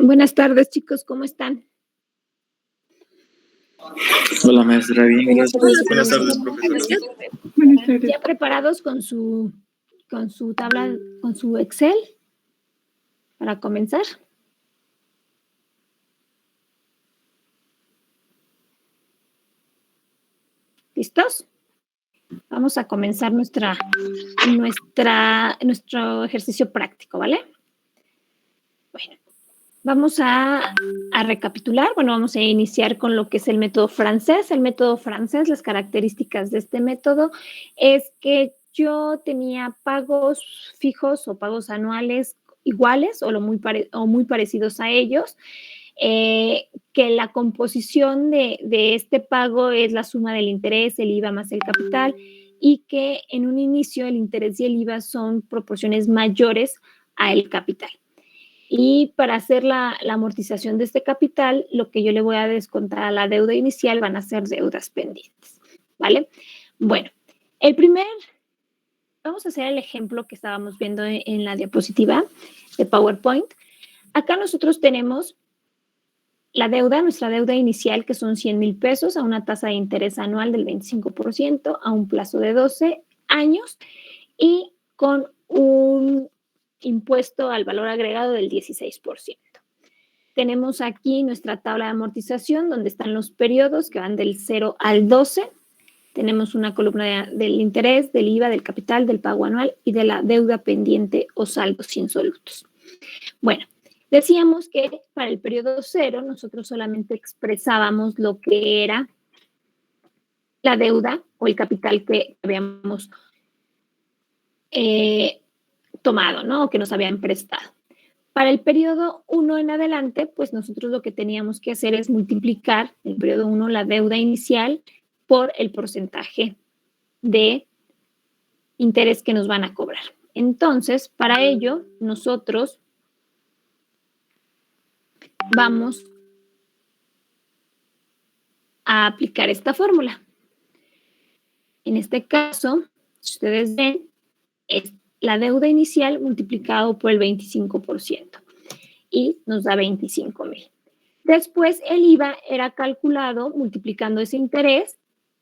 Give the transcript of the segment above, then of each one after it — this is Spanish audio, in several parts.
Buenas tardes, chicos, ¿cómo están? Hola, maestra, bien, gracias. Buenas tardes, profesora. Buenas tardes. ¿Ya preparados con su tabla, con su Excel para comenzar? ¿Listos? Vamos a comenzar nuestro ejercicio práctico, ¿vale? Bueno, vamos a recapitular. Bueno, vamos a iniciar con lo que es el método francés. El método francés, las características de este método es que yo tenía pagos fijos o pagos anuales iguales o muy parecidos a ellos, que la composición de este pago es la suma del interés, el IVA más el capital, y que en un inicio el interés y el IVA son proporciones mayores al capital. Y para hacer la amortización de este capital, lo que yo le voy a descontar a la deuda inicial van a ser deudas pendientes, ¿vale? Bueno, vamos a hacer el ejemplo que estábamos viendo en la diapositiva de PowerPoint. Acá nosotros tenemos nuestra deuda inicial, que son 100,000 pesos a una tasa de interés anual del 25% a un plazo de 12 años y con un impuesto al valor agregado del 16%. Tenemos aquí nuestra tabla de amortización donde están los periodos que van del 0 al 12. Tenemos una columna del interés, del IVA, del capital, del pago anual y de la deuda pendiente o saldos insolutos. Bueno, decíamos que para el periodo 0 nosotros solamente expresábamos lo que era la deuda o el capital que habíamos tomado, ¿no? O que nos habían prestado. Para el periodo 1 en adelante, pues nosotros lo que teníamos que hacer es multiplicar en el periodo 1 la deuda inicial por el porcentaje de interés que nos van a cobrar. Entonces, para ello, nosotros vamos a aplicar esta fórmula. En este caso, si ustedes ven, es la deuda inicial multiplicado por el 25% y nos da 25,000. Después, el IVA era calculado multiplicando ese interés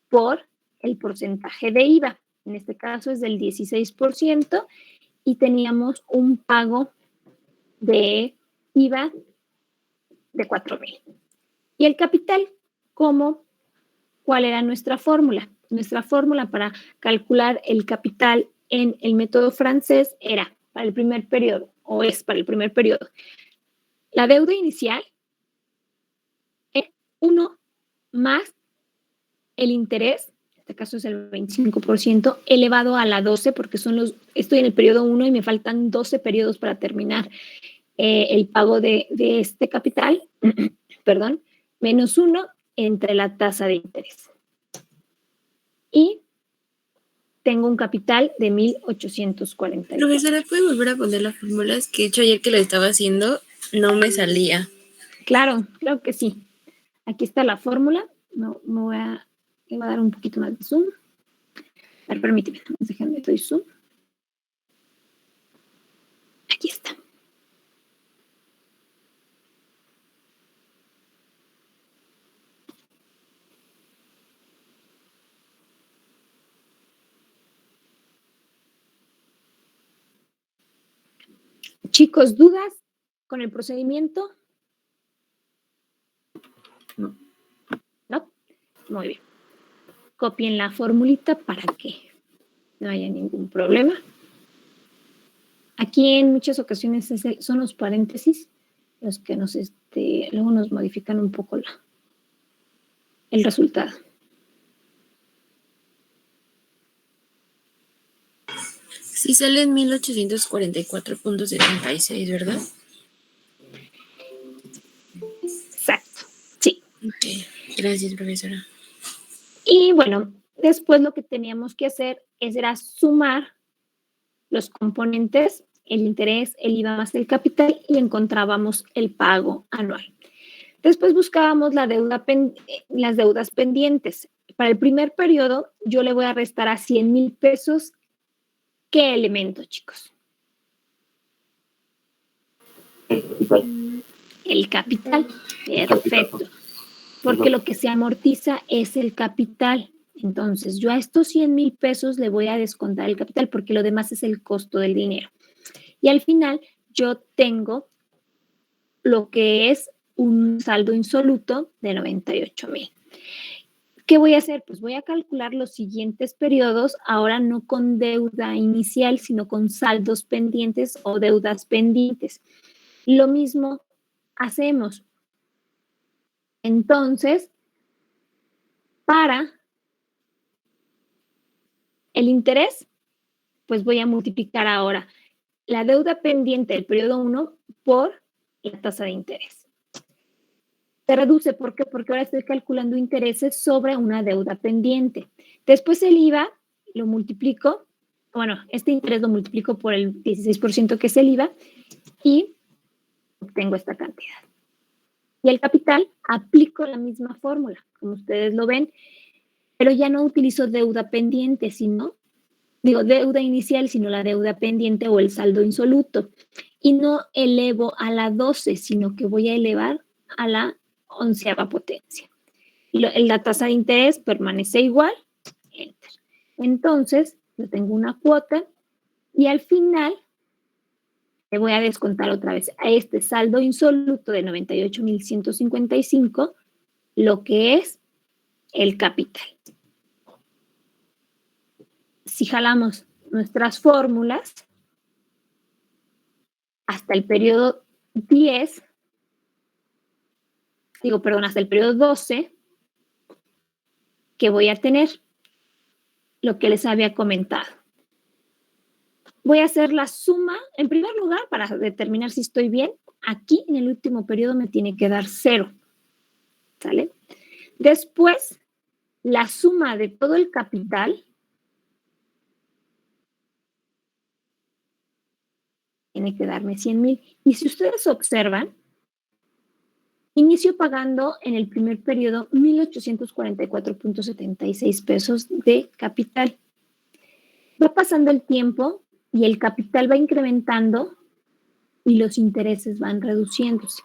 por el porcentaje de IVA. En este caso es del 16% y teníamos un pago de IVA de 4,000. Y el capital, ¿cuál era nuestra fórmula? Nuestra fórmula para calcular el capital en el método francés era para el primer periodo, o es para el primer periodo. La deuda inicial es 1 más el interés, en este caso es el 25%, elevado a la 12, porque estoy en el periodo 1 y me faltan 12 periodos para terminar el pago de este capital, perdón, menos 1 entre la tasa de interés. Y tengo un capital de 1,840. Profesora, ¿puede volver a poner la fórmula? Es que hecho ayer que lo estaba haciendo, no me salía. Claro que sí. Aquí está la fórmula. No, voy a dar un poquito más de zoom. A ver, permíteme, déjame, doy zoom. Aquí está. Chicos, ¿dudas con el procedimiento? No. ¿No? Muy bien. Copien la formulita para que no haya ningún problema. Aquí en muchas ocasiones son los paréntesis los que luego nos modifican un poco el resultado. Sí sale en 1844.76, ¿verdad? Exacto, sí. Okay. Gracias, profesora. Y bueno, después lo que teníamos que hacer era sumar los componentes, el interés, el IVA más el capital, y encontrábamos el pago anual. Después buscábamos las deudas pendientes. Para el primer periodo, yo le voy a restar a 100,000 pesos. ¿Qué elemento, chicos? El capital. Perfecto. Porque lo que se amortiza es el capital. Entonces, yo a estos 100,000 pesos le voy a descontar el capital porque lo demás es el costo del dinero. Y al final, yo tengo lo que es un saldo insoluto de 98,000. ¿Qué voy a hacer? Pues voy a calcular los siguientes periodos, ahora no con deuda inicial, sino con saldos pendientes o deudas pendientes. Lo mismo hacemos. Entonces, para el interés, pues voy a multiplicar ahora la deuda pendiente del periodo 1 por la tasa de interés. Se reduce, ¿por qué? Porque ahora estoy calculando intereses sobre una deuda pendiente. Después el IVA lo multiplico, bueno, este interés lo multiplico por el 16% que es el IVA y obtengo esta cantidad. Y el capital, aplico la misma fórmula, como ustedes lo ven, pero ya no utilizo deuda pendiente, deuda inicial, sino la deuda pendiente o el saldo insoluto. Y no elevo a la 12, sino que voy a elevar a la 11ª potencia. La tasa de interés permanece igual. Enter. Entonces, yo tengo una cuota y al final le voy a descontar otra vez a este saldo insoluto de 98,155 lo que es el capital. Si jalamos nuestras fórmulas hasta el periodo 10, hasta el periodo 12, que voy a tener lo que les había comentado. Voy a hacer la suma, en primer lugar, para determinar si estoy bien, aquí en el último periodo me tiene que dar 0, ¿sale? Después, la suma de todo el capital tiene que darme 100,000. Y si ustedes observan, inicio pagando en el primer periodo 1,844.76 pesos de capital. Va pasando el tiempo y el capital va incrementando y los intereses van reduciéndose.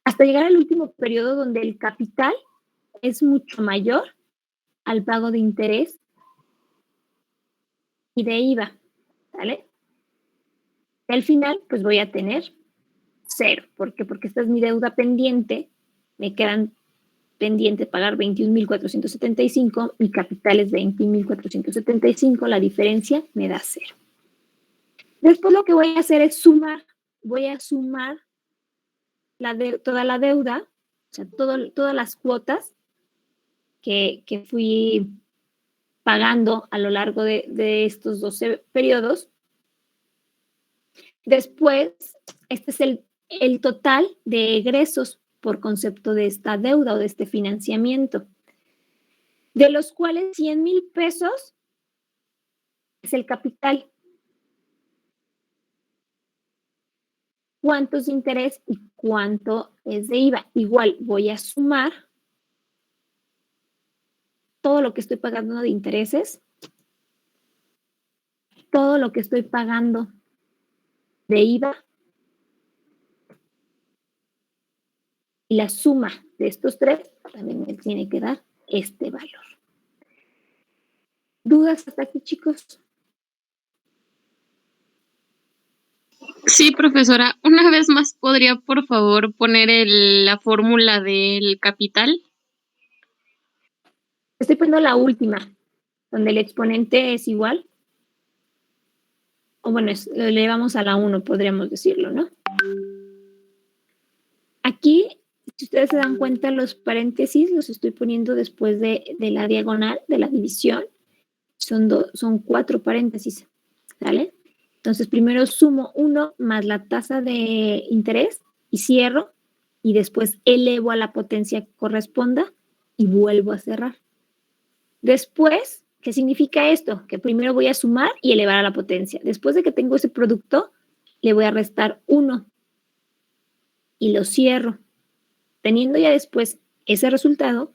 Hasta llegar al último periodo donde el capital es mucho mayor al pago de interés y de IVA, ¿vale? Y al final, pues voy a tener 0. ¿Por qué? Porque esta es mi deuda pendiente, me quedan pendiente pagar 21,475, mi capital es 20,475, la diferencia me da 0. Después lo que voy a hacer es sumar, voy a sumar toda la deuda, o sea, todas las cuotas que fui pagando a lo largo de estos 12 periodos. Después, este es el total de egresos por concepto de esta deuda o de este financiamiento, de los cuales 100,000 pesos es el capital. ¿Cuánto es de interés y cuánto es de IVA? Igual voy a sumar todo lo que estoy pagando de intereses, todo lo que estoy pagando de IVA y la suma de estos tres también me tiene que dar este valor. ¿Dudas hasta aquí, chicos? Sí, profesora. Una vez más, ¿podría, por favor, poner la fórmula del capital? Estoy poniendo la última, donde el exponente es igual. O bueno, lo elevamos a la 1, podríamos decirlo, ¿no? Aquí, si ustedes se dan cuenta, los paréntesis los estoy poniendo después de la diagonal, de la división. Son 4 paréntesis, ¿vale? Entonces, primero sumo 1 más la tasa de interés y cierro, y después elevo a la potencia que corresponda y vuelvo a cerrar. Después, ¿qué significa esto? Que primero voy a sumar y elevar a la potencia. Después de que tengo ese producto, le voy a restar 1 y lo cierro. Teniendo ya después ese resultado,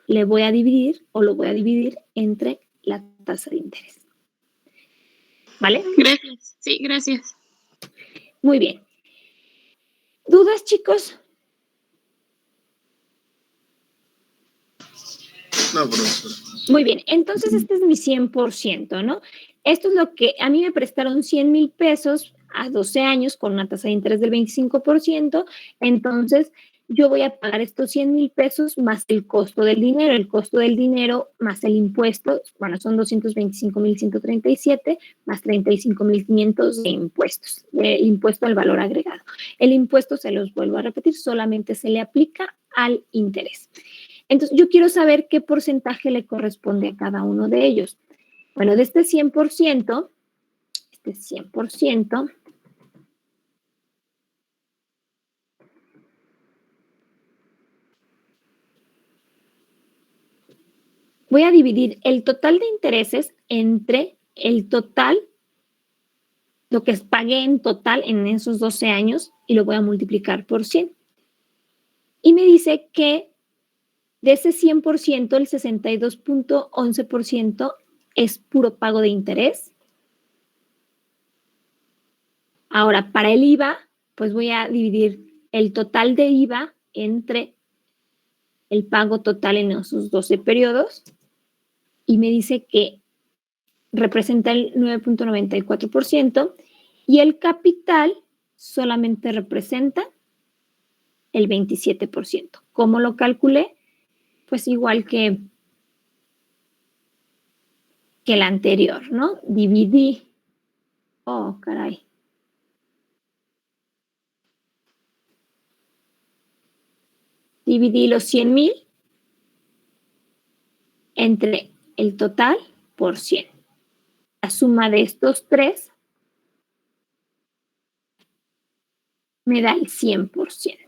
le voy a dividir o lo voy a dividir entre la tasa de interés. ¿Vale? Gracias. Sí, gracias. Muy bien. ¿Dudas, chicos? No, profesora. Muy bien, entonces este es mi 100%, ¿no? Esto es lo que a mí me prestaron 100,000 pesos a 12 años con una tasa de interés del 25%, entonces yo voy a pagar estos 100,000 pesos más el costo del dinero más el impuesto, bueno, son 225,137 más 35,500 de impuestos, de impuesto al valor agregado. El impuesto, se los vuelvo a repetir, solamente se le aplica al interés. Entonces, yo quiero saber qué porcentaje le corresponde a cada uno de ellos. Bueno, de este 100%, voy a dividir el total de intereses entre el total, lo que pagué en total en esos 12 años, y lo voy a multiplicar por 100. Y me dice que de ese 100%, el 62.11% es puro pago de interés. Ahora, para el IVA, pues voy a dividir el total de IVA entre el pago total en esos 12 periodos, y me dice que representa el 9.94% y el capital solamente representa el 27%. ¿Cómo lo calculé? Pues igual que el anterior, ¿no? Dividí. Oh, caray. Dividí los 100,000 entre el total por 100. La suma de estos tres me da el 100%.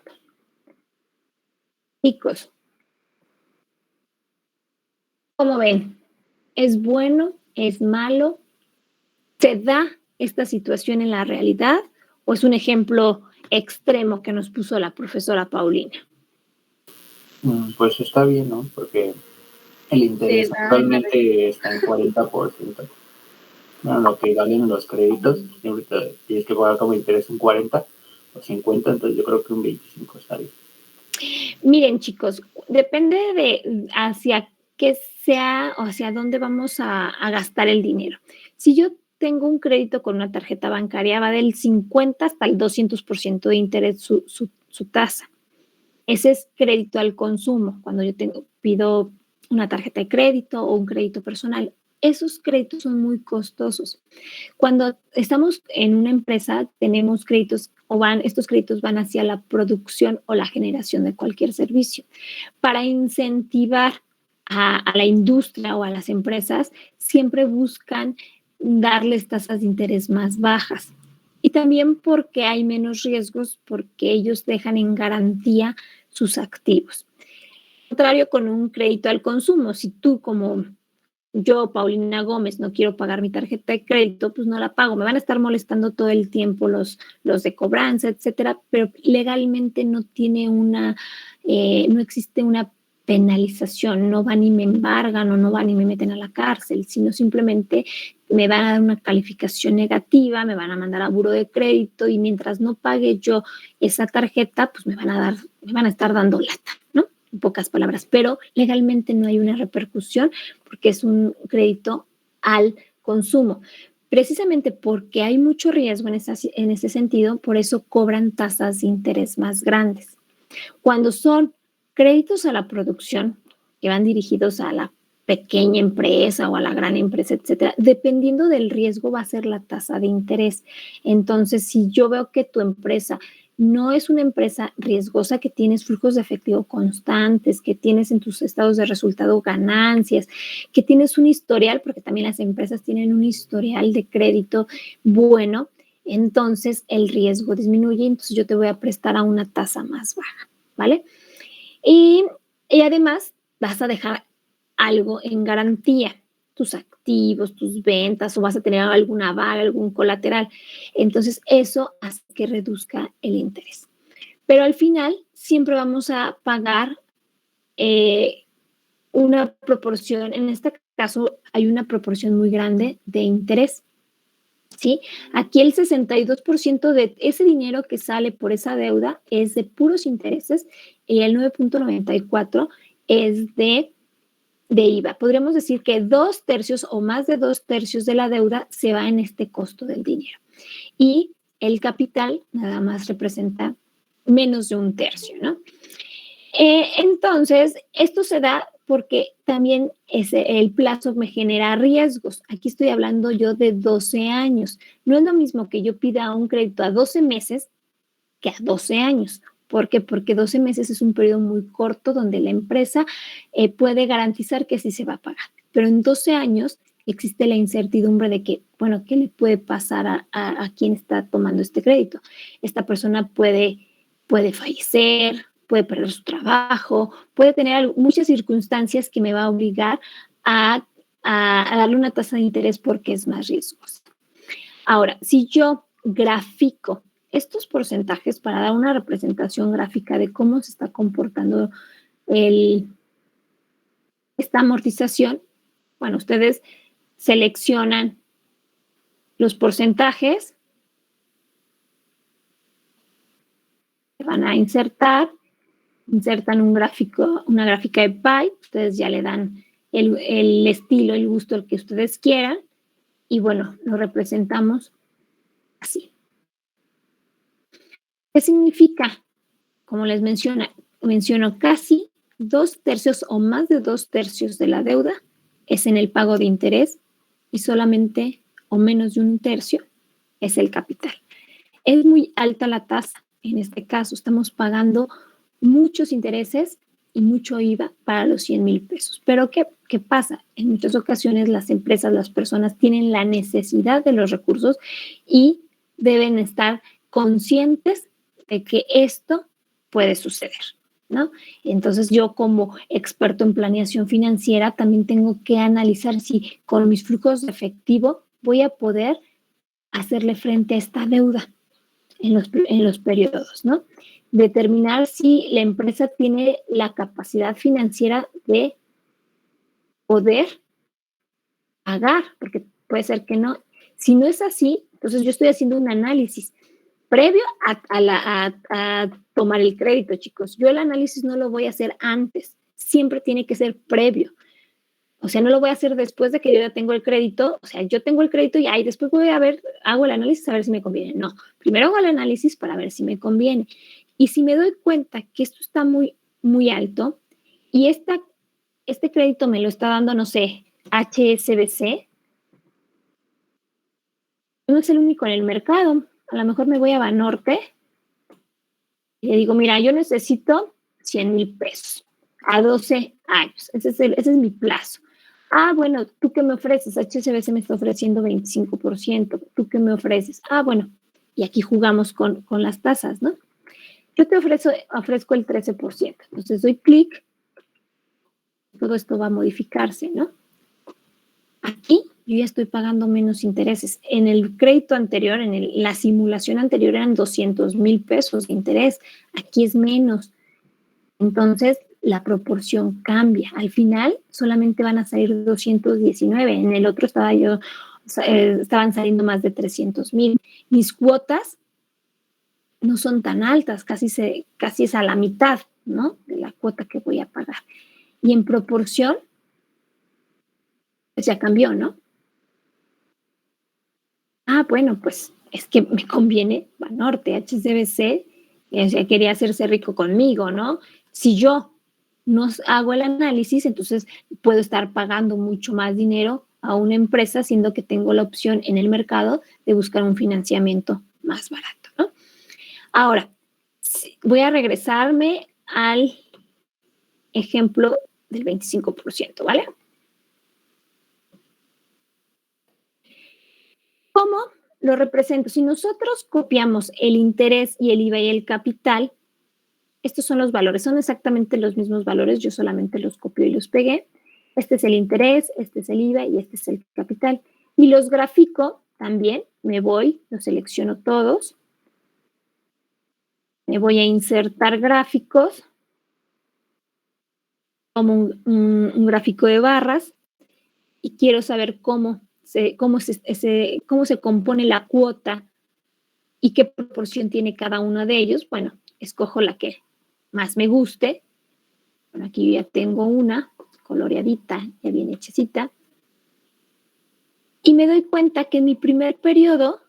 Chicos, ¿cómo ven? ¿Es bueno? ¿Es malo? ¿Se da esta situación en la realidad o es un ejemplo extremo que nos puso la profesora Paulina? Pues está bien, ¿no? Porque el interés actualmente está en 40%. Bueno, lo que valen los créditos, siempre tienes que pagar como interés un 40 o 50, entonces yo creo que un 25 está bien. Miren, chicos, depende de hacia qué sea o hacia dónde vamos a gastar el dinero. Si yo tengo un crédito con una tarjeta bancaria, va del 50 hasta el 200% de interés su tasa. Ese es crédito al consumo, cuando yo pido una tarjeta de crédito o un crédito personal. Esos créditos son muy costosos. Cuando estamos en una empresa, tenemos créditos estos créditos van hacia la producción o la generación de cualquier servicio. Para incentivar a la industria o a las empresas, siempre buscan darles tasas de interés más bajas. Y también porque hay menos riesgos, porque ellos dejan en garantía sus activos. Contrario con un crédito al consumo, si tú como yo, Paulina Gómez, no quiero pagar mi tarjeta de crédito, pues no la pago. Me van a estar molestando todo el tiempo los de cobranza, etcétera, pero legalmente no tiene no existe una penalización, no van y me embargan o no van y me meten a la cárcel, sino simplemente me van a dar una calificación negativa, me van a mandar a buro de crédito y mientras no pague yo esa tarjeta, pues me van a estar dando lata, ¿no? En pocas palabras, pero legalmente no hay una repercusión porque es un crédito al consumo. Precisamente porque hay mucho riesgo en ese sentido, por eso cobran tasas de interés más grandes. Cuando son créditos a la producción, que van dirigidos a la pequeña empresa o a la gran empresa, etcétera, dependiendo del riesgo va a ser la tasa de interés. Entonces, si yo veo que tu empresa no es una empresa riesgosa, que tienes flujos de efectivo constantes, que tienes en tus estados de resultado ganancias, que tienes un historial, porque también las empresas tienen un historial de crédito bueno, entonces el riesgo disminuye, entonces yo te voy a prestar a una tasa más baja, ¿vale? Y además vas a dejar algo en garantía, tus activos, tus ventas, o vas a tener algún aval, algún colateral. Entonces, eso hace que reduzca el interés. Pero al final, siempre vamos a pagar una proporción, en este caso, hay una proporción muy grande de interés. ¿sí? Aquí el 62% de ese dinero que sale por esa deuda es de puros intereses y el 9.94% es de IVA. Podríamos decir que 2/3 o más de 2/3 de la deuda se va en este costo del dinero. Y el capital nada más representa menos de 1/3, ¿no? Entonces, esto se da porque también el plazo me genera riesgos. Aquí estoy hablando yo de 12 años. No es lo mismo que yo pida un crédito a 12 meses que a 12 años. ¿Por qué? Porque 12 meses es un periodo muy corto donde la empresa puede garantizar que sí se va a pagar. Pero en 12 años existe la incertidumbre de que, bueno, ¿qué le puede pasar a quien está tomando este crédito? Esta persona puede fallecer, puede perder su trabajo, puede tener muchas circunstancias que me va a obligar a darle una tasa de interés porque es más riesgosa. Ahora, si yo grafico estos porcentajes para dar una representación gráfica de cómo se está comportando esta amortización, bueno, ustedes seleccionan los porcentajes, van a insertan un gráfico, una gráfica de pie, ustedes ya le dan el estilo, el gusto, el que ustedes quieran, y bueno, lo representamos así. ¿Qué significa? Como les menciono, casi 2/3 o más de 2/3 de la deuda es en el pago de interés y solamente o menos de 1/3 es el capital. Es muy alta la tasa. En este caso, estamos pagando muchos intereses y mucho IVA para los 100,000 pesos. Pero ¿qué pasa? En muchas ocasiones las empresas, las personas tienen la necesidad de los recursos y deben estar conscientes de que esto puede suceder, ¿no? Entonces yo como experto en planeación financiera también tengo que analizar si con mis flujos de efectivo voy a poder hacerle frente a esta deuda en los periodos, ¿no? Determinar si la empresa tiene la capacidad financiera de poder pagar, porque puede ser que no. Si no es así, entonces yo estoy haciendo un análisis previo a tomar el crédito, chicos. Yo el análisis no lo voy a hacer antes, siempre tiene que ser previo. O sea, no lo voy a hacer después de que yo ya tengo el crédito. O sea, yo tengo el crédito y ahí después voy a ver, hago el análisis a ver si me conviene. No, primero hago el análisis para ver si me conviene. Y si me doy cuenta que esto está muy, muy alto y este crédito me lo está dando, no sé, HSBC, no es el único en el mercado. A lo mejor me voy a Banorte y le digo, mira, yo necesito 100,000 pesos a 12 años. Ese es mi plazo. Ah, bueno, ¿tú qué me ofreces? HSBC me está ofreciendo 25%. ¿Tú qué me ofreces? Ah, bueno, y aquí jugamos con las tasas, ¿no? Yo te ofrezco el 13%. Entonces doy clic. Todo esto va a modificarse, ¿no? Aquí yo ya estoy pagando menos intereses. En el crédito anterior, la simulación anterior eran 200,000 pesos de interés. Aquí es menos. Entonces, la proporción cambia. Al final, solamente van a salir 219. En el otro estaban saliendo más de 300,000. Mis cuotas no son tan altas, casi es a la mitad, ¿no? De la cuota que voy a pagar. Y en proporción, pues ya cambió, ¿no? Ah, bueno, pues es que me conviene Banorte, HSBC, quería hacerse rico conmigo, ¿no? Si yo no hago el análisis, entonces puedo estar pagando mucho más dinero a una empresa, siendo que tengo la opción en el mercado de buscar un financiamiento más barato, ¿no? Ahora, voy a regresarme al ejemplo del 25%, ¿vale? ¿Cómo lo represento? Si nosotros copiamos el interés y el IVA y el capital, estos son los valores, son exactamente los mismos valores, yo solamente los copio y los pegué. Este es el interés, este es el IVA y este es el capital. Y los grafico también, los selecciono todos, me voy a insertar gráficos, como un gráfico de barras, y quiero saber cómo cómo se compone la cuota y qué proporción tiene cada uno de ellos. Bueno, escojo la que más me guste. Bueno, aquí ya tengo una coloreadita, ya bien hechecita. Y me doy cuenta que en mi primer periodo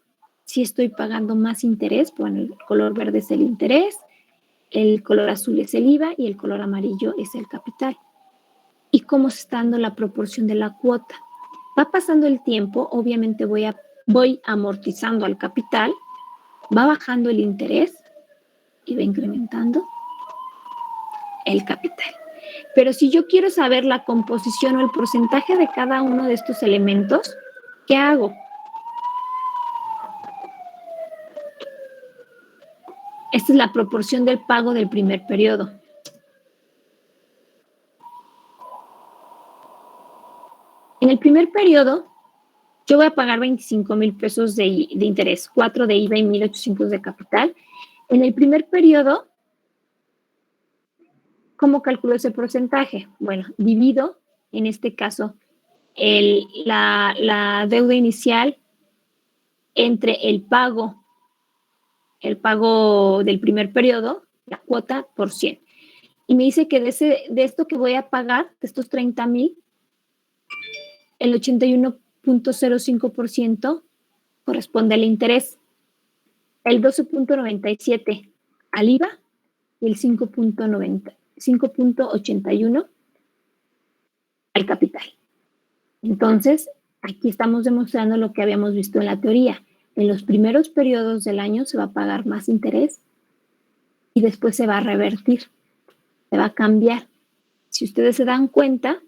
sí estoy pagando más interés. Bueno, el color verde es el interés, el color azul es el IVA y el color amarillo es el capital. ¿Y cómo se está dando la proporción de la cuota? Va pasando el tiempo, obviamente voy amortizando al capital, va bajando el interés y va incrementando el capital. Pero si yo quiero saber la composición o el porcentaje de cada uno de estos elementos, ¿qué hago? Esta es la proporción del pago del primer periodo. En el primer periodo, yo voy a pagar 25,000 pesos de interés, 4 de IVA y 1,800 de capital. En el primer periodo, ¿cómo calculo ese porcentaje? Bueno, divido, en este caso, la deuda inicial entre el pago del primer periodo, la cuota por 100. Y me dice que de esto que voy a pagar, de estos 30,000, el 81.05% corresponde al interés, el 12.97% al IVA y el 5.81% al capital. Entonces, aquí estamos demostrando lo que habíamos visto en la teoría. En los primeros periodos del año se va a pagar más interés y después se va a revertir, se va a cambiar. Si ustedes se dan cuenta,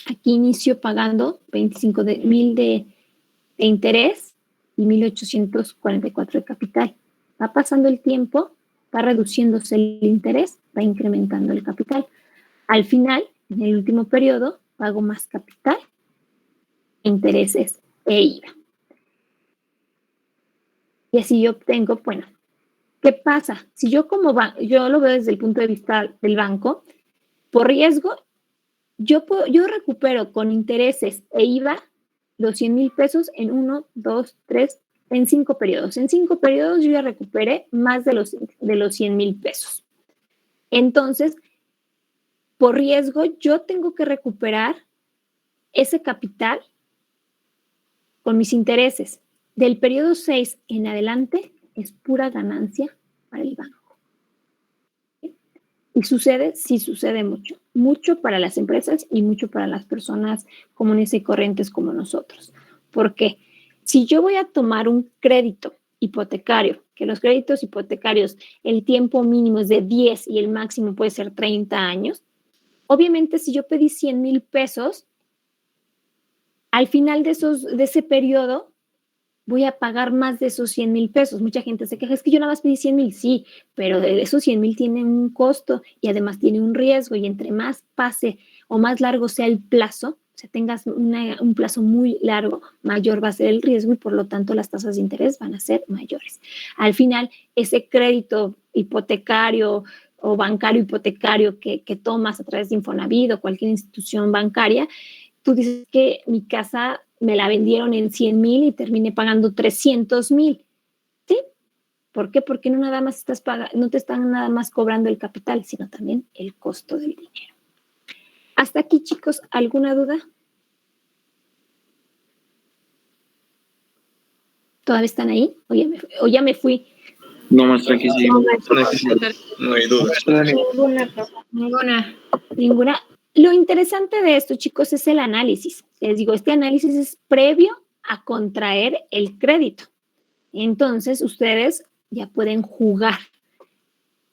aquí inicio pagando 25,000 de interés y 1,844 de capital. Va pasando el tiempo, va reduciéndose el interés, va incrementando el capital. Al final, en el último periodo, pago más capital, intereses e IVA. Y así yo obtengo, bueno, ¿qué pasa? Si yo yo lo veo desde el punto de vista del banco, por riesgo, yo recupero con intereses e IVA los 100,000 pesos en 1, 2, 3, en 5 periodos. En 5 periodos yo ya recuperé más de los 100,000 pesos. Entonces, por riesgo, yo tengo que recuperar ese capital con mis intereses. Del periodo 6 en adelante es pura ganancia para el banco. Y sí sucede mucho para las empresas y mucho para las personas comunes y corrientes como nosotros. Porque si yo voy a tomar un crédito hipotecario, que los créditos hipotecarios, el tiempo mínimo es de 10 y el máximo puede ser 30 años, obviamente si yo pedí 100,000 pesos, al final de ese periodo voy a pagar más de esos 100,000 pesos. Mucha gente se queja, es que yo nada más pedí 100,000, sí, pero de esos 100,000 tienen un costo y además tiene un riesgo y entre más pase o más largo sea el plazo, o sea, tengas un plazo muy largo, mayor va a ser el riesgo y por lo tanto las tasas de interés van a ser mayores. Al final, ese crédito hipotecario o bancario hipotecario que tomas a través de Infonavit o cualquier institución bancaria, tú dices que mi casa me la vendieron en 100,000 y terminé pagando 300,000. ¿Sí? ¿Por qué? Porque no te están nada más cobrando el capital, sino también el costo del dinero. Hasta aquí, chicos, ¿alguna duda? ¿Todavía están ahí? ¿O ya me fui? No, maestra, aquí sí. No hay duda. Ninguna. Lo interesante de esto, chicos, es el análisis. Les digo, este análisis es previo a contraer el crédito. Entonces, ustedes ya pueden jugar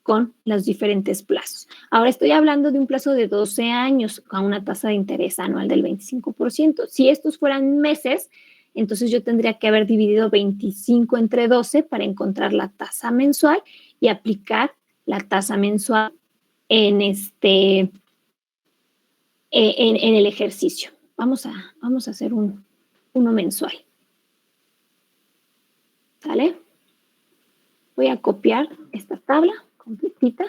con los diferentes plazos. Ahora estoy hablando de un plazo de 12 años con una tasa de interés anual del 25%. Si estos fueran meses, entonces yo tendría que haber dividido 25 entre 12 para encontrar la tasa mensual y aplicar la tasa mensual en el ejercicio. Vamos a hacer uno mensual. ¿Sale? Voy a copiar esta tabla completita.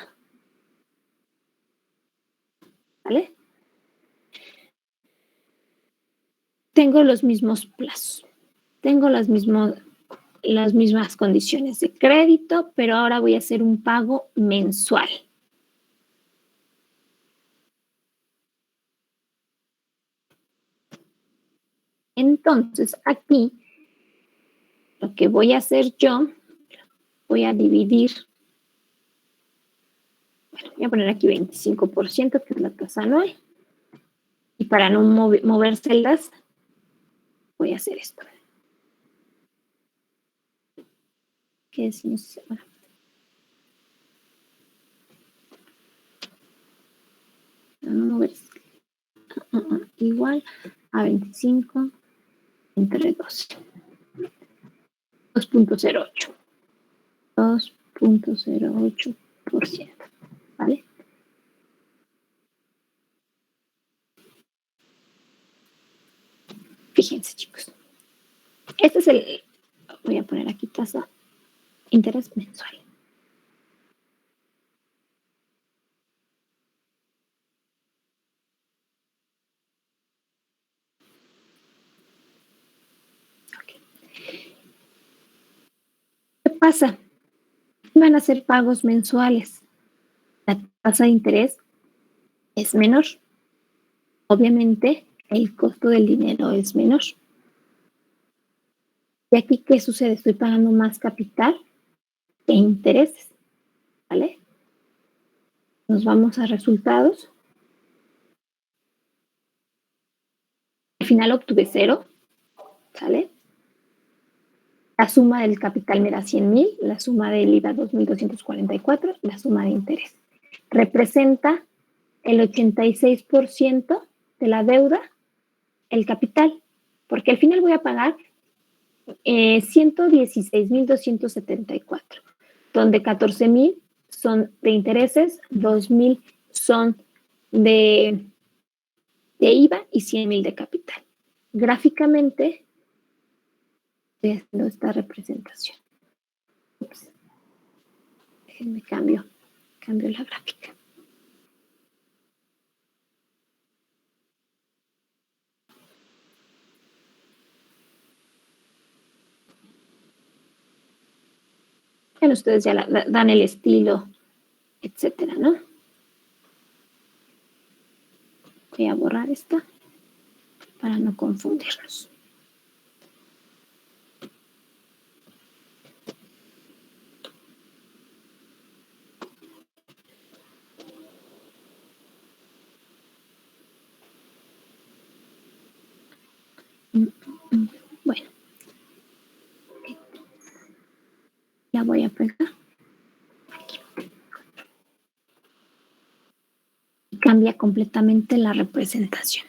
¿Vale? tengo los mismos plazos, tengo las mismas condiciones de crédito, pero ahora voy a hacer un pago mensual. Entonces, aquí, lo que voy a hacer yo, voy a dividir, bueno, voy a poner aquí 25%, que es la tasa anual. Y para no mover celdas, voy a hacer esto. ¿Qué decimos? Bueno. No mover. Igual a 25 entre 12. 2.08. 2.08%. ¿Vale? Fíjense, chicos. Este es el, voy a poner aquí tasa interés mensual. Okay. ¿Qué pasa? Van a ser pagos mensuales. La tasa de interés es menor. Obviamente, el costo del dinero es menor. Y aquí, ¿qué sucede? Estoy pagando más capital que intereses, ¿vale? Nos vamos a resultados. Al final obtuve 0, ¿sale? La suma del capital me da 100,000, la suma del IVA 2,244, la suma de interés. Representa el 86% de la deuda, el capital, porque al final voy a pagar 116,274, donde 14,000 son de intereses, 2,000 son de IVA y 100,000 de capital. Gráficamente, estoy haciendo esta representación. Ups. Déjenme cambio la gráfica. Bueno, ustedes ya dan el estilo, etcétera, ¿no? Voy a borrar esta para no confundirnos. Bueno, la voy a pegar aquí. Y cambia completamente la representación.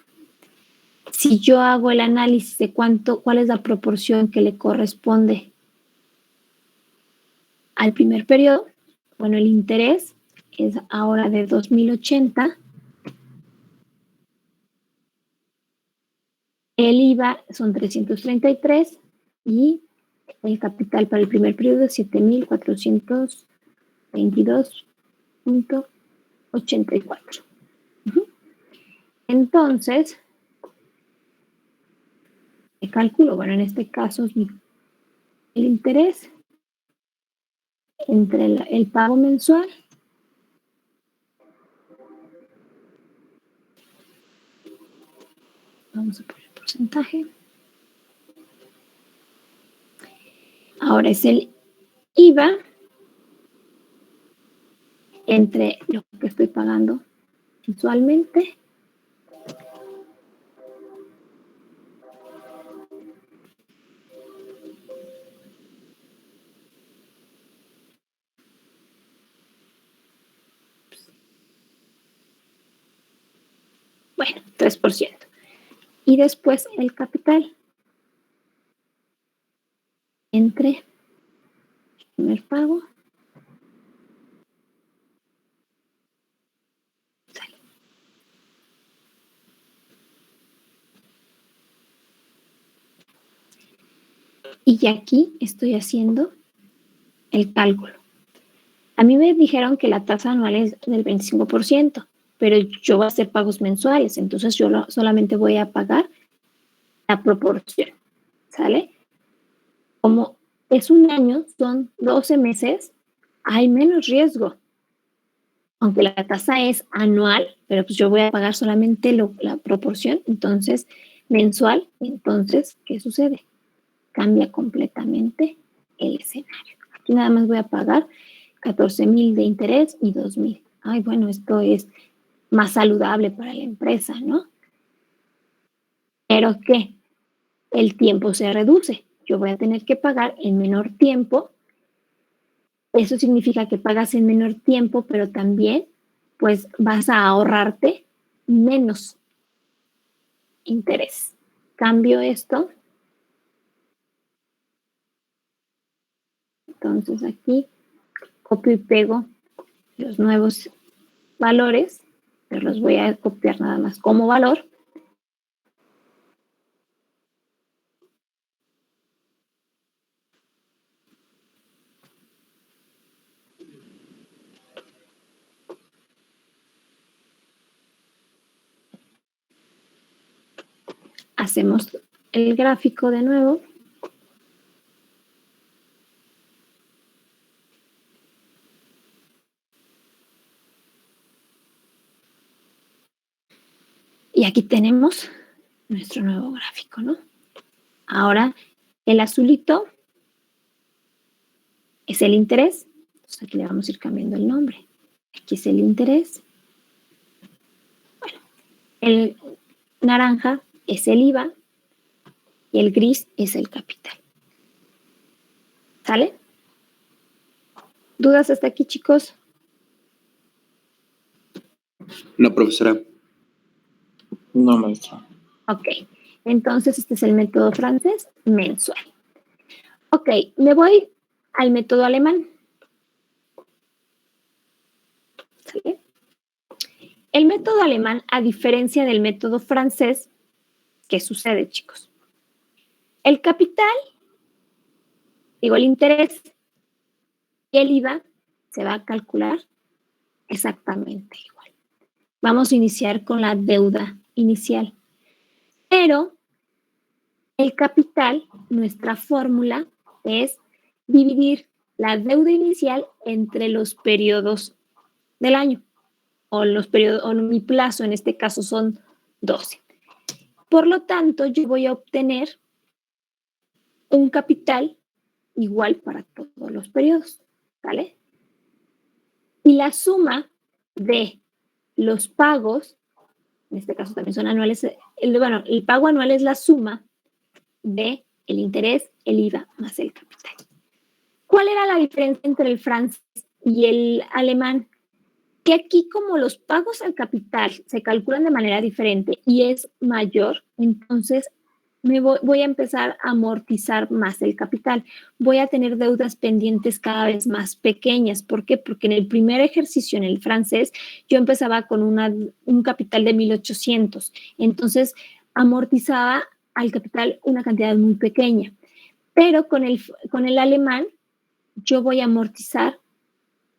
Si yo hago el análisis de cuál es la proporción que le corresponde al primer periodo, bueno, el interés es ahora de 2,080. El IVA son 333 y el capital para el primer periodo es 7,422.84. Entonces, ¿qué calculo? Bueno, en este caso es el interés entre el pago mensual vamos a poner el porcentaje. Ahora es el IVA entre lo que estoy pagando mensualmente bueno, 3%. Y después el capital entre el primer pago y aquí estoy haciendo el cálculo. A mí me dijeron que la tasa anual es del 25%, pero yo voy a hacer pagos mensuales, entonces yo solamente voy a pagar la proporción, ¿sale? Como es un año, son 12 meses, hay menos riesgo. Aunque la tasa es anual, pero pues yo voy a pagar solamente la proporción, entonces mensual, entonces, ¿qué sucede? Cambia completamente el escenario. Aquí nada más voy a pagar 14,000 de interés y 2,000. Ay, bueno, esto es más saludable para la empresa, ¿no? Pero ¿qué? El tiempo se reduce. Yo voy a tener que pagar en menor tiempo. Eso significa que pagas en menor tiempo, pero también pues vas a ahorrarte menos interés. Cambio esto. Entonces aquí copio y pego los nuevos valores, pero los voy a copiar nada más como valor. Hacemos el gráfico de nuevo. Y aquí tenemos nuestro nuevo gráfico, ¿no? Ahora, el azulito es el interés. Entonces aquí le vamos a ir cambiando el nombre. Aquí es el interés. Bueno, el naranja es el IVA y el gris es el capital. ¿Sale? ¿Dudas hasta aquí, chicos? No, profesora. No, maestra. Ok, entonces este es el método francés mensual. Ok, me voy al método alemán. ¿Sale? El método alemán, a diferencia del método francés, ¿qué sucede, chicos? El capital, digo, el interés y el IVA se va a calcular exactamente igual. Vamos a iniciar con la deuda inicial. Pero el capital, nuestra fórmula es dividir la deuda inicial entre los periodos del año. O los periodos, o mi plazo en este caso son 12. Por lo tanto, yo voy a obtener un capital igual para todos los periodos, ¿vale? Y la suma de los pagos, en este caso también son anuales, el pago anual es la suma de el interés, el IVA más el capital. ¿Cuál era la diferencia entre el francés y el alemán? Que aquí como los pagos al capital se calculan de manera diferente y es mayor, entonces voy a empezar a amortizar más el capital. Voy a tener deudas pendientes cada vez más pequeñas. ¿Por qué? Porque en el primer ejercicio, en el francés, yo empezaba con un capital de 1,800. Entonces, amortizaba al capital una cantidad muy pequeña. Pero con el alemán, yo voy a amortizar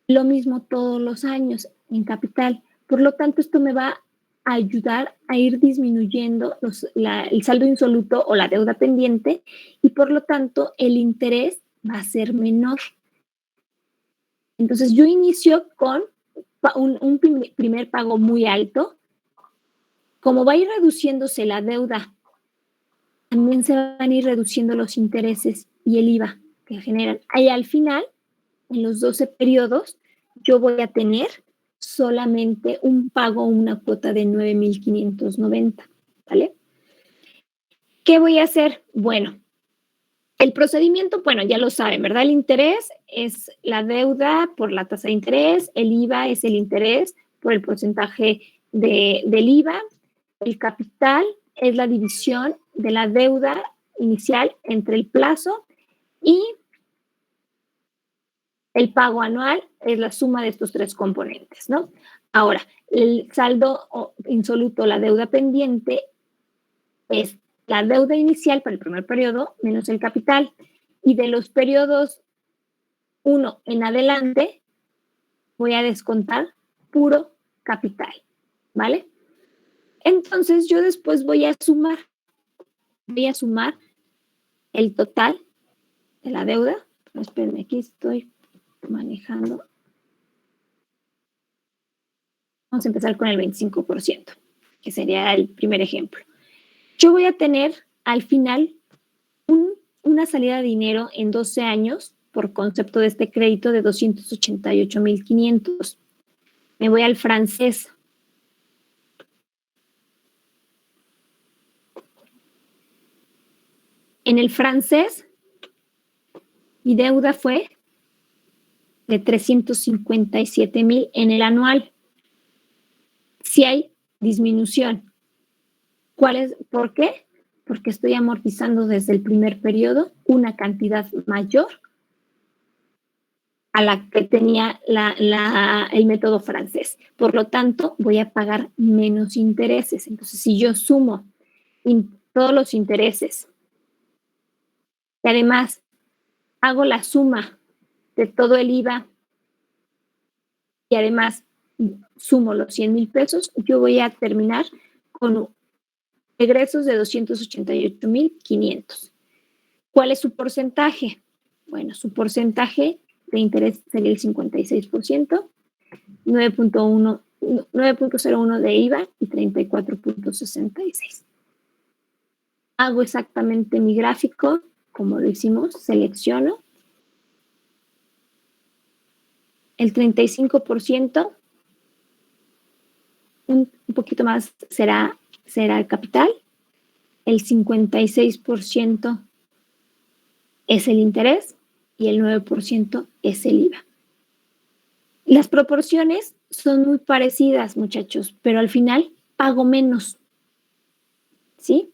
lo mismo todos los años en capital. Por lo tanto, esto me va a ayudar a ir disminuyendo el saldo insoluto o la deuda pendiente y por lo tanto el interés va a ser menor. Entonces yo inicio con un primer pago muy alto. Como va a ir reduciéndose la deuda, también se van a ir reduciendo los intereses y el IVA que generan. Y al final, en los 12 periodos, yo voy a tener solamente un pago, una cuota de 9,590, ¿vale? ¿Qué voy a hacer? Bueno, el procedimiento, bueno, ya lo saben, ¿verdad? El interés es la deuda por la tasa de interés, el IVA es el interés por el porcentaje del IVA, el capital es la división de la deuda inicial entre el plazo y el pago anual es la suma de estos tres componentes, ¿no? Ahora, el saldo insoluto, la deuda pendiente, es la deuda inicial para el primer periodo menos el capital. Y de los periodos 1 en adelante, voy a descontar puro capital, ¿vale? Entonces, yo después voy a sumar voy a sumar el total de la deuda. Espérenme, aquí estoy manejando. Vamos a empezar con el 25%, que sería el primer ejemplo. Yo voy a tener al final una salida de dinero en 12 años por concepto de este crédito de 288,500. Me voy al francés. En el francés, mi deuda fue de 357,000 en el anual. Si hay disminución. ¿Por qué? Porque estoy amortizando desde el primer periodo una cantidad mayor a la que tenía el método francés. Por lo tanto, voy a pagar menos intereses. Entonces, si yo sumo todos los intereses y además hago la suma de todo el IVA y además sumo los 100,000 pesos, yo voy a terminar con egresos de 288,500. ¿Cuál es su porcentaje? Bueno, su porcentaje de interés sería el 56%, 9.01 de IVA y 34.66. Hago exactamente mi gráfico, como lo hicimos, selecciono. El 35%, un poquito más será el capital. El 56% es el interés y el 9% es el IVA. Las proporciones son muy parecidas, muchachos, pero al final pago menos, ¿sí?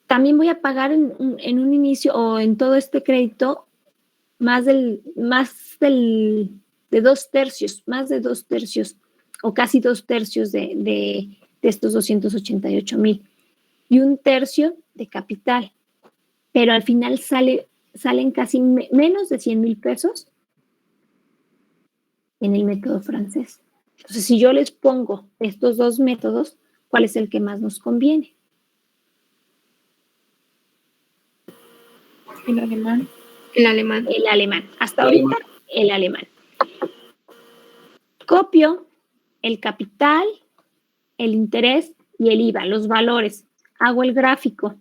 También voy a pagar en un inicio o en todo este crédito más de 2/3 o casi 2/3 de estos 288,000 y 1/3 de capital, pero al final salen casi menos de 100,000 pesos en el método francés. Entonces, si yo les pongo estos dos métodos, ¿cuál es el que más nos conviene? El alemán. El alemán. El alemán. Hasta ahorita, el alemán. Copio el capital, el interés y el IVA, los valores. Hago el gráfico.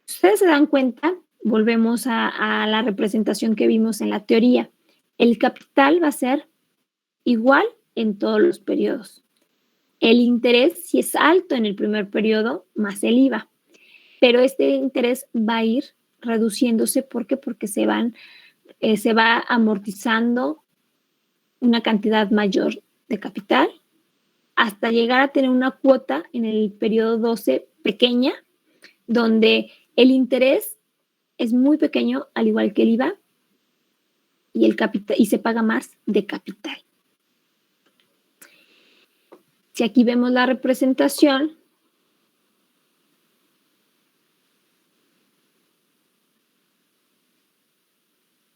Ustedes se dan cuenta, volvemos a la representación que vimos en la teoría. El capital va a ser igual en todos los periodos. El interés, si es alto en el primer periodo, más el IVA. Pero este interés va a ir reduciéndose. ¿Por qué? Porque se va amortizando una cantidad mayor de capital hasta llegar a tener una cuota en el periodo 12 pequeña, donde el interés es muy pequeño, al igual que el IVA, y el capital, y se paga más de capital. Si aquí vemos la representación,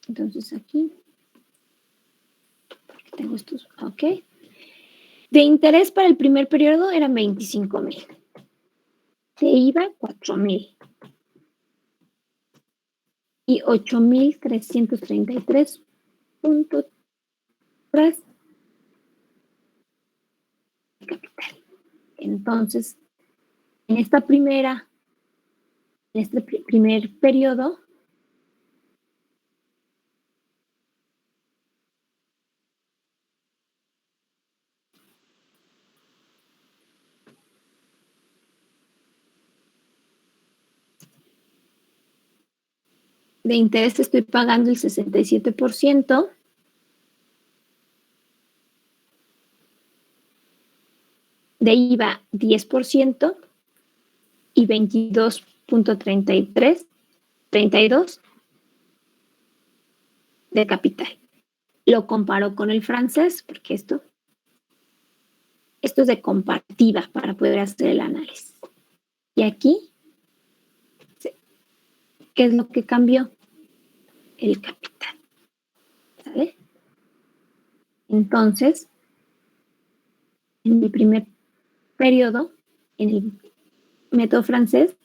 entonces aquí tengo estos, ok. De interés para el primer periodo eran 25,000. De IVA, 4,000. Y 8,333.3 de capital. Entonces, en este primer periodo, de interés estoy pagando el 67%. De IVA, 10% y 22.32 de capital. Lo comparo con el francés, porque esto es de comparativa para poder hacer el análisis. Y aquí, ¿qué es lo que cambió? El capital. ¿Sale? Entonces, en mi primer periodo, en el método francés,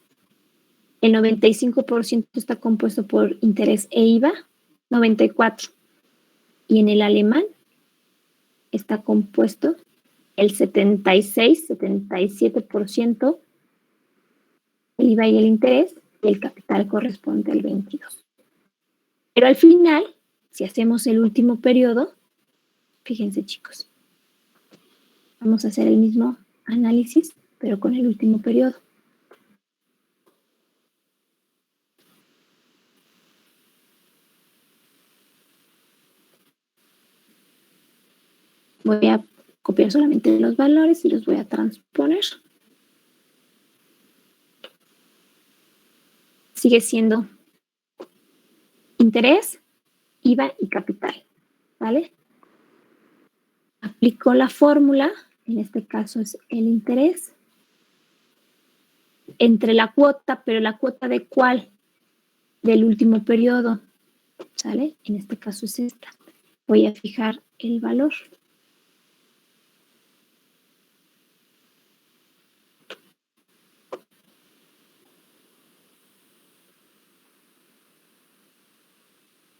El 95% está compuesto por interés e IVA, 94%. Y en el alemán está compuesto el 76, 77% el IVA y el interés, y el capital corresponde al 22%. Pero al final, si hacemos el último periodo, fíjense chicos, vamos a hacer el mismo análisis, pero con el último periodo. Voy a copiar solamente los valores y los voy a transponer. Sigue siendo interés, IVA y capital, ¿vale? Aplico la fórmula, en este caso es el interés, entre la cuota, pero la cuota de ¿cuál? Del último periodo, ¿sale? En este caso es esta. Voy a fijar el valor.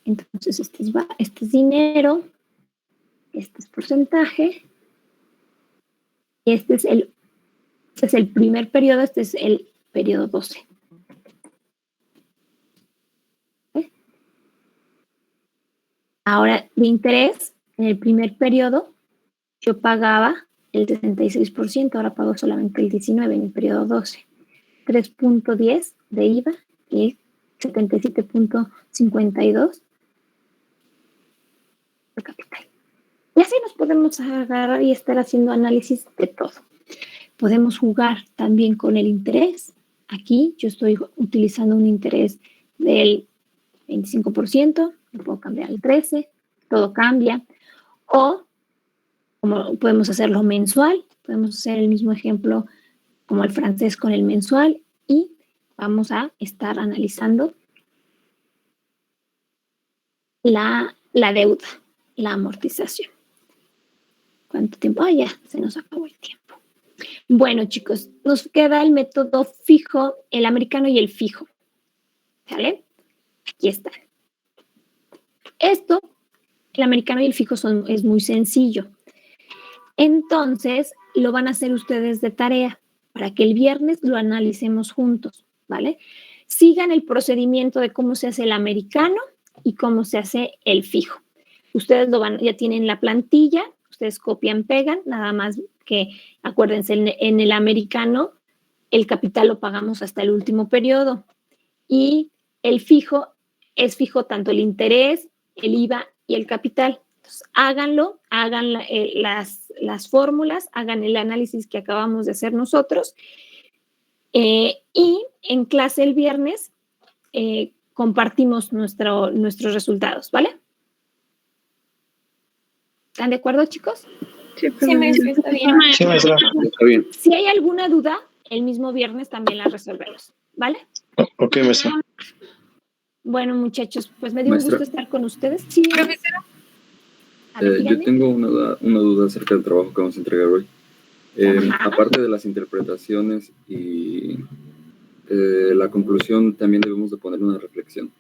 Entonces, este es dinero, este es porcentaje, y este es el primer periodo, este es el periodo 12. ¿Okay? Ahora, de interés, en el primer periodo, yo pagaba el 66%, ahora pago solamente el 19% en el periodo 12. 3.10 de IVA y 77.52 de capital. Y así nos podemos agarrar y estar haciendo análisis de todo. Podemos jugar también con el interés. Aquí yo estoy utilizando un interés del 25%, lo puedo cambiar al 13%, todo cambia. O como podemos hacerlo mensual, podemos hacer el mismo ejemplo como el francés con el mensual y vamos a estar analizando la deuda, la amortización. ¿Cuánto tiempo? Ya se nos acabó el tiempo. Bueno, chicos, nos queda el método fijo, el americano y el fijo. ¿Sale? Aquí está. Esto, el americano y el fijo es muy sencillo. Entonces, lo van a hacer ustedes de tarea para que el viernes lo analicemos juntos, ¿vale? Sigan el procedimiento de cómo se hace el americano y cómo se hace el fijo. Ustedes ya tienen la plantilla, ustedes copian, pegan, nada más que acuérdense, en el americano el capital lo pagamos hasta el último periodo y el fijo es fijo tanto el interés, el IVA y el capital. Entonces, háganlo, hagan las fórmulas, hagan el análisis que acabamos de hacer nosotros y en clase el viernes compartimos nuestros resultados, ¿vale? ¿Están de acuerdo, chicos? Sí, maestra, está bien. Sí, maestra. Está bien. Si hay alguna duda, el mismo viernes también la resolvemos, ¿vale? Ok, maestra. Bueno, muchachos, pues me dio un Maestra. gusto estar con ustedes. Sí, Profesora. a ver, Yo díganme. tengo una duda acerca del trabajo que vamos a entregar hoy. Ajá. Aparte de las interpretaciones y la conclusión, también debemos de poner una reflexión.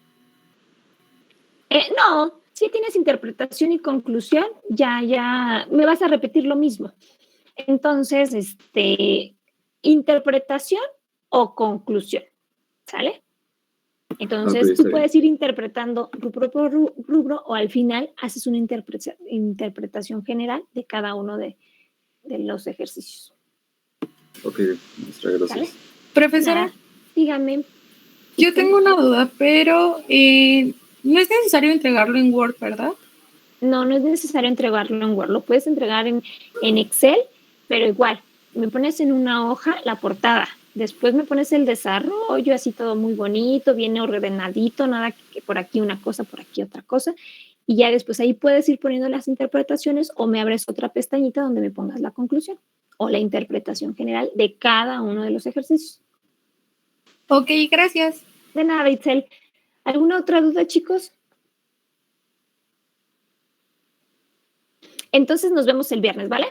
No, si tienes interpretación y conclusión, ya me vas a repetir lo mismo. Entonces, interpretación o conclusión, ¿sale? Entonces, Ok, está tú bien. puedes ir interpretando rubro por rubro o al final haces una interpretación general de cada uno de los ejercicios. Ok, maestra, gracias. ¿Sale? Profesora, Nada, dígame. yo tengo una duda, pero no es necesario entregarlo en Word, ¿verdad? No es necesario entregarlo en Word, lo puedes entregar en Excel, pero igual, me pones en una hoja la portada, después me pones el desarrollo, así todo muy bonito, bien ordenadito, nada que por aquí una cosa, por aquí otra cosa, y ya después ahí puedes ir poniendo las interpretaciones o me abres otra pestañita donde me pongas la conclusión o la interpretación general de cada uno de los ejercicios. Ok, gracias. De nada, Itzel. ¿Alguna otra duda, chicos? Entonces nos vemos el viernes, ¿vale?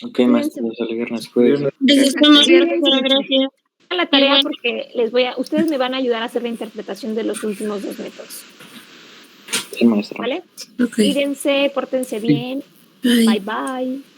Ok, maestra. Hasta el viernes. Pues. Gracias, profesora, gracias. la tarea bueno. porque ustedes me van a ayudar a hacer la interpretación de los últimos 2 métodos. Sí, maestra. ¿Vale? Ok. Cuídense, pórtense bien. Bye. Bye, bye.